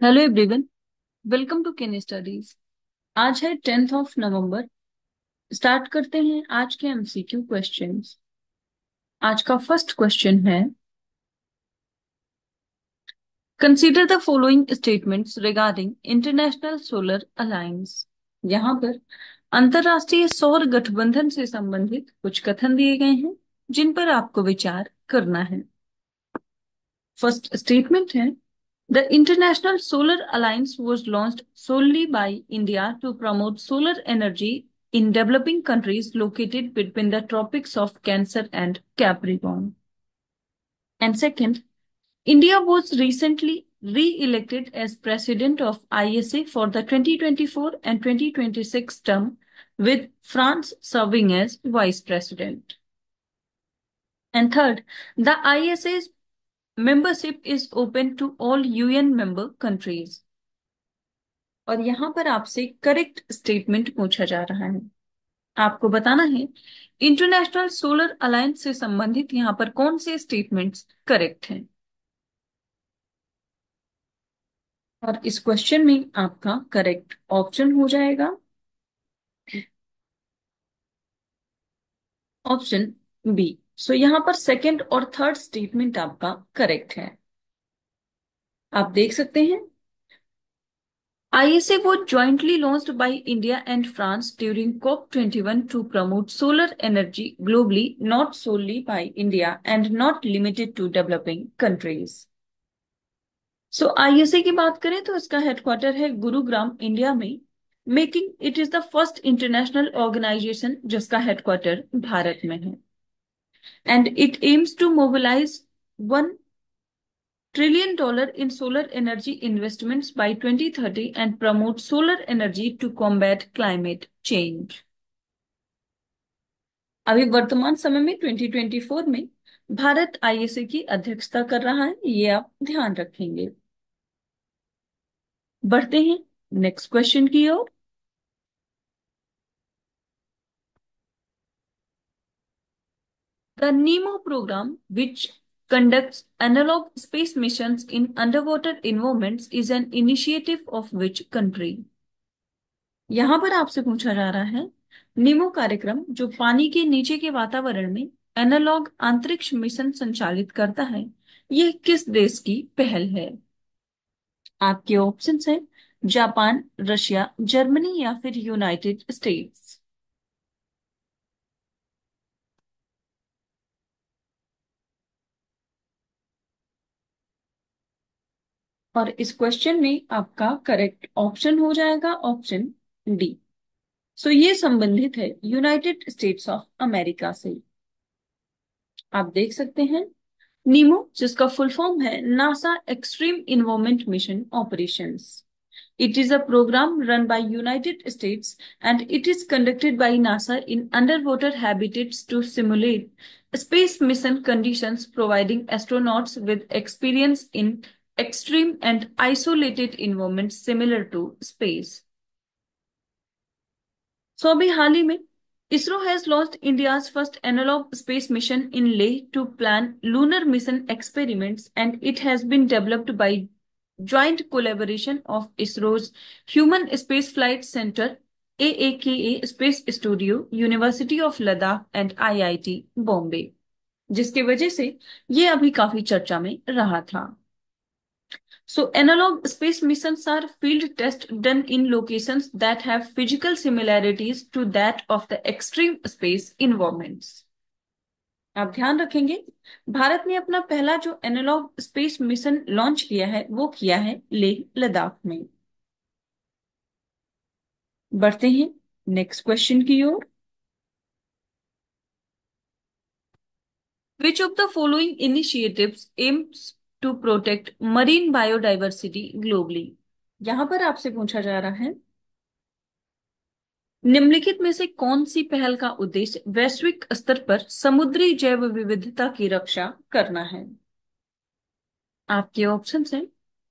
Hello everyone. Welcome to Ken Studies. आज है 10 नवंबर। Start करते हैं आज के एमसीक्यू क्वेश्चंस। आज का फर्स्ट क्वेश्चन है, consider the following statements regarding international solar alliance. यहाँ पर अंतरराष्ट्रीय सौर गठबंधन से संबंधित कुछ कथन दिए गए हैं जिन पर आपको विचार करना है। फर्स्ट स्टेटमेंट है, The International Solar Alliance was launched solely by India to promote solar energy in developing countries located between the tropics of Cancer and Capricorn. And second, India was recently re-elected as president of ISA for the 2024 and 2026 term, with France serving as vice president. And third, the ISA's membership is open to all UN member countries. और यहां पर आपसे correct statement पूछा जा रहा है। आपको बताना है इंटरनेशनल सोलर अलायंस से संबंधित यहां पर कौन से स्टेटमेंट्स करेक्ट हैं। और इस क्वेश्चन में आपका करेक्ट ऑप्शन हो जाएगा ऑप्शन बी। सो यहां पर सेकंड और थर्ड स्टेटमेंट आपका करेक्ट है। आप देख सकते हैं, ISA was jointly launched by India and France during COP21 to promote solar energy globally, not solely by India and not limited to developing countries. So ISA की बात करें तो इसका हेडक्वार्टर है गुरुग्राम, इंडिया में, making it is the first international organization जिसका headquarter Bharat में है। And it aims to mobilize $1 trillion in solar energy investments by 2030 and promote solar energy to combat climate change. अभी वर्तमान समय में 2024 में भारत ISA की अध्यक्षता कर रहा है, ये आप ध्यान रखेंगे। बढ़ते हैं नेक्स्ट क्वेश्चन की ओर। The NEMO program, which conducts analog space missions in underwater environments, is an initiative of which country? यहां पर आपसे पूछा जा रहा है, नीमो कार्यक्रम जो पानी के नीचे के वातावरण में एनालॉग अंतरिक्ष मिशन संचालित करता है, यह किस देश की पहल है? आपके ऑप्शंस हैं जापान, रशिया, जर्मनी या फिर यूनाइटेड स्टेट्स। और इस क्वेश्चन में आपका करेक्ट ऑप्शन हो जाएगा ऑप्शन डी। सो ये संबंधित है यूनाइटेड स्टेट्स ऑफ अमेरिका से। आप देख सकते हैं, नीमो जिसका फुल फॉर्म है NASA extreme involvement mission operations. It is a program run by United States and it is conducted by NASA in underwater habitats to simulate space mission conditions, providing astronauts with experience in extreme and isolated environments similar to space. So अभी हाल ही में ISRO has launched India's first analog space mission in Leh to plan lunar mission experiments, and it has been developed by joint collaboration of ISRO's Human Spaceflight Center, AAKA Space Studio, University of Ladakh and IIT Bombay, जिसकी वजह से ये अभी काफी चर्चा में रहा था। So, analog space missions are field tests done in locations that have physical similarities to that of the extreme space environments. आप ध्यान रखेंगे, भारत ने अपना पहला जो एनालॉग स्पेस मिशन लॉन्च किया है वो किया है लेह लद्दाख में। बढ़ते हैं नेक्स्ट क्वेश्चन की ओर। Which of the following initiatives aims to protect marine biodiversity globally? यहां पर आपसे पूछा जा रहा है, निम्नलिखित में से कौन सी पहल का उद्देश्य वैश्विक स्तर पर समुद्री जैव विविधता की रक्षा करना है? आपके ऑप्शंस हैं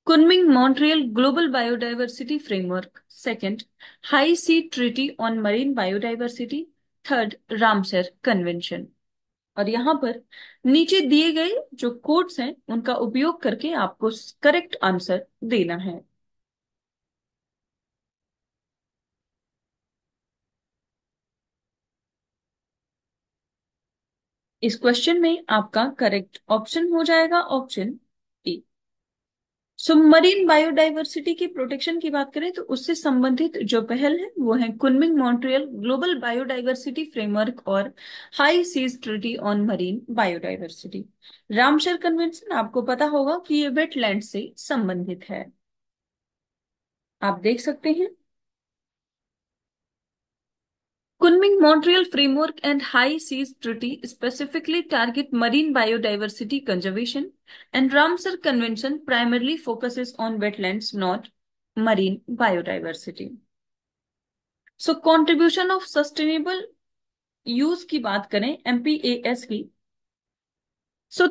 Kunming Montreal global biodiversity framework, second high sea treaty on marine biodiversity, third Ramsar convention. और यहां पर नीचे दिए गए जो कोड्स हैं उनका उपयोग करके आपको करेक्ट आंसर देना है। इस क्वेश्चन में आपका करेक्ट ऑप्शन हो जाएगा option A. So marine biodiversity की प्रोटेक्शन की बात करें तो उससे संबंधित जो पहल है वो है Kunming Montreal global biodiversity framework और high seas treaty on marine biodiversity. Ramsar convention आपको पता होगा कि ये वेटलैंड से संबंधित है। आप देख सकते हैं Kunming Montreal Framework and High Seas Treaty specifically target marine biodiversity conservation, and Ramsar Convention primarily focuses on wetlands, not marine biodiversity. So, contribution of sustainable use की बात करें MPAS की, so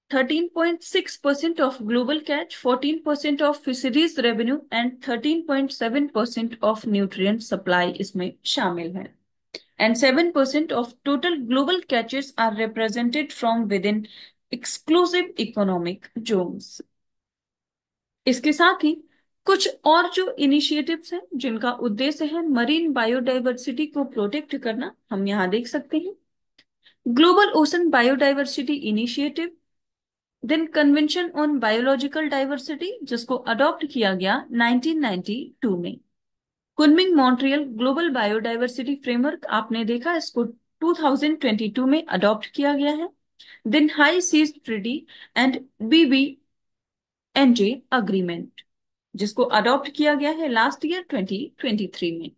13.6% of global catch, 14% of fisheries revenue and 13.7% of nutrient supply इसमें शामिल है। And 7% of total global catches are represented from within exclusive economic zones. इसके साथ ही कुछ और जो इनिशिएटिव्स हैं जिनका उद्देश्य है मरीन बायोडाइवर्सिटी को प्रोटेक्ट करना, हम यहाँ देख सकते हैं global ocean biodiversity initiative, then convention on biological diversity जिसको अडॉप्ट किया गया 1992 में, Kunming Montreal global biodiversity framework आपने देखा इसको 2022 में अडॉप्ट किया गया है, then high seas treaty and BBNJ agreement जिसको अडॉप्ट किया गया है लास्ट ईयर 2023 में।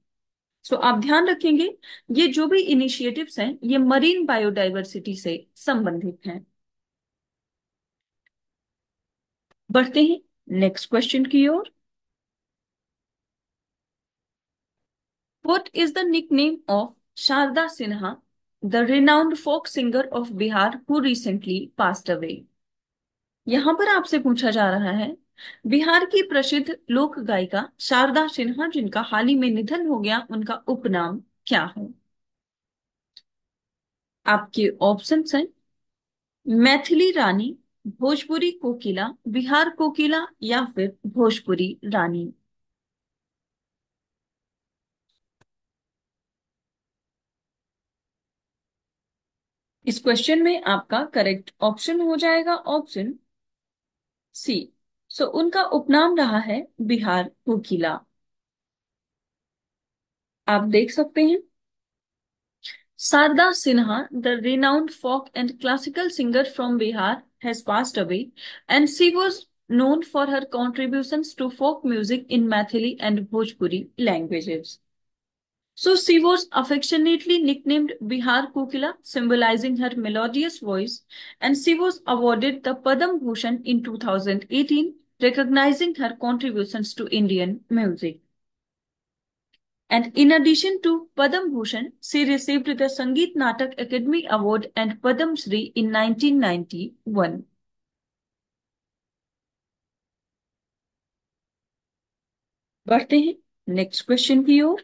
सो आप ध्यान रखेंगे ये जो भी इनिशिएटिव्स हैं ये मरीन बायोडाइवर्सिटी से संबंधित हैं। बढ़ते हैं नेक्स्ट क्वेश्चन की ओर। What is the nickname of Sharda Sinha, the renowned folk singer of Bihar who recently passed away? यहां पर आपसे पूछा जा रहा है बिहार की प्रसिद्ध लोक गायिका शारदा सिन्हा जिनका हाल ही में निधन हो गया उनका उपनाम क्या है? आपके ऑप्शंस हैं मैथिली रानी, भोजपुरी कोकिला, बिहार कोकिला या फिर भोजपुरी रानी। इस क्वेश्चन में आपका करेक्ट ऑप्शन हो जाएगा ऑप्शन सी। सो उनका उपनाम रहा है बिहार कोकिला। आप देख सकते हैं Sarda Sinha, the renowned folk and classical singer from Bihar, has passed away, and she was known for her contributions to folk music in Maithili and Bhojpuri languages. So she was affectionately nicknamed Bihar Kokila, symbolizing her melodious voice, and she was awarded the Padam Bhushan in 2018, recognizing her contributions to Indian music. And in addition to Padam Bhushan, she received the Sangeet Natak Academy Award and Padam Shri in 1991. बढ़ते हैं next question की ओर।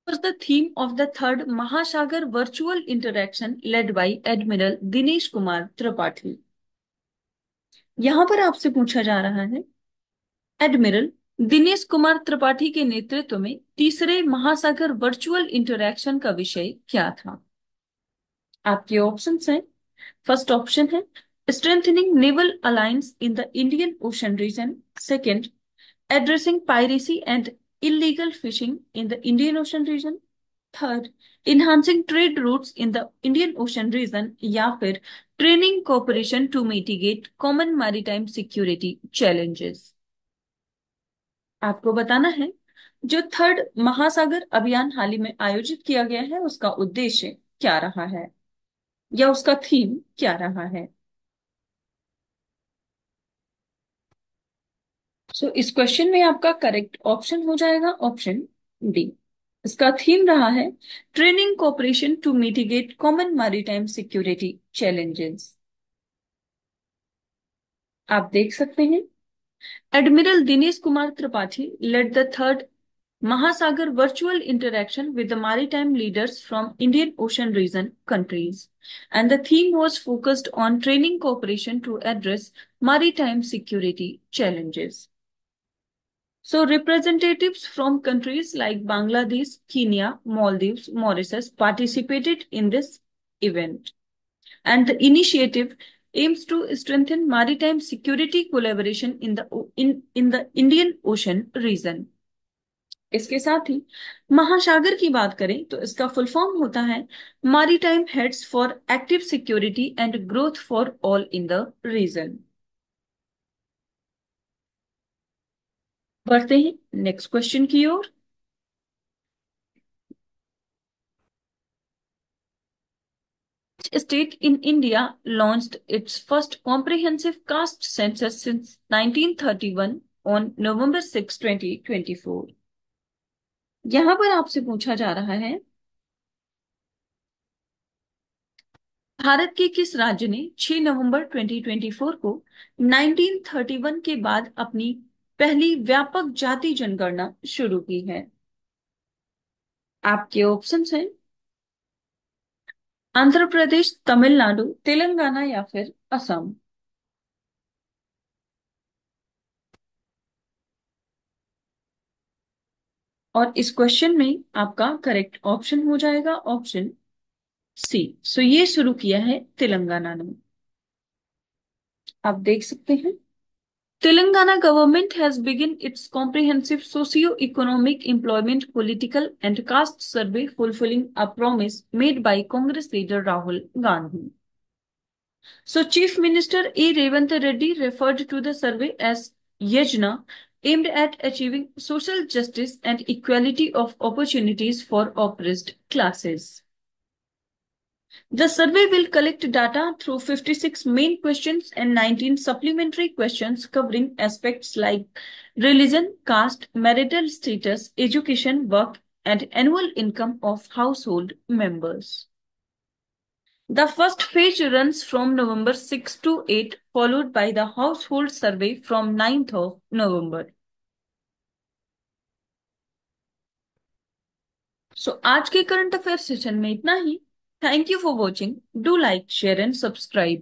Was the theme of the third Mahasagar virtual interaction led by Admiral Dinesh Kumar Tripathi? यहां पर आपसे पूछा जा रहा है एडमिरल दिनेश कुमार त्रिपाठी के नेतृत्व में तीसरे महासागर वर्चुअल इंटरैक्शन का विषय क्या था? आपके ऑप्शंस हैं फर्स्ट ऑप्शन है strengthening naval alliance in the Indian Ocean region, second addressing piracy and illegal fishing in the Indian Ocean region, third enhancing trade routes in the Indian Ocean region या फिर training cooperation to mitigate common maritime security challenges। आपको बताना है जो third महासागर अभियान हाल ही में आयोजित किया गया है उसका उद्देश्य क्या रहा है या उसका थीम क्या रहा है। सो इस क्वेश्चन में आपका करेक्ट ऑप्शन हो जाएगा ऑप्शन डी। इसका थीम रहा है training cooperation to mitigate common maritime security challenges. आप देख सकते हैं admiral Dinesh Kumar Tripathi led the third Mahasagar virtual interaction with the maritime leaders from Indian Ocean region countries, and the theme was focused on training cooperation to address maritime security challenges. So representatives from countries like Bangladesh, Kenya, Maldives, Mauritius participated in this event. And the initiative aims to strengthen maritime security collaboration in the Indian Ocean region. इसके साथ ही महासागर की बात करें तो इसका full form होता है maritime heads for active security and growth for all in the region. बढ़ते हैं नेक्स्ट क्वेश्चन की ओर। State in India launched its first comprehensive caste census since 1931 on November 6, 2024। यहां पर आपसे पूछा जा रहा है भारत के किस राज्य ने 6 नवंबर 2024 को 1931 के बाद अपनी पहली व्यापक जाति जनगणना शुरू की है। आपके ऑप्शंस हैं आंध्र प्रदेश, तमिलनाडु, तेलंगाना या फिर असम। और इस क्वेश्चन में आपका करेक्ट ऑप्शन हो जाएगा ऑप्शन सी। सो ये शुरू किया है तेलंगाना ने। आप देख सकते हैं Telangana government has begun its comprehensive socio-economic, employment, political and caste survey fulfilling a promise made by Congress leader Rahul Gandhi. So Chief Minister A. Revant Reddy referred to the survey as Yajna, aimed at achieving social justice and equality of opportunities for oppressed classes. The survey will collect data through 56 main questions and 19 supplementary questions covering aspects like religion, caste, marital status, education, work, and annual income of household members. The first phase runs from November 6 to 8, followed by the household survey from 9th of November. So आज के current affair session में इतना ही। Thank you for watching. Do like, share and subscribe.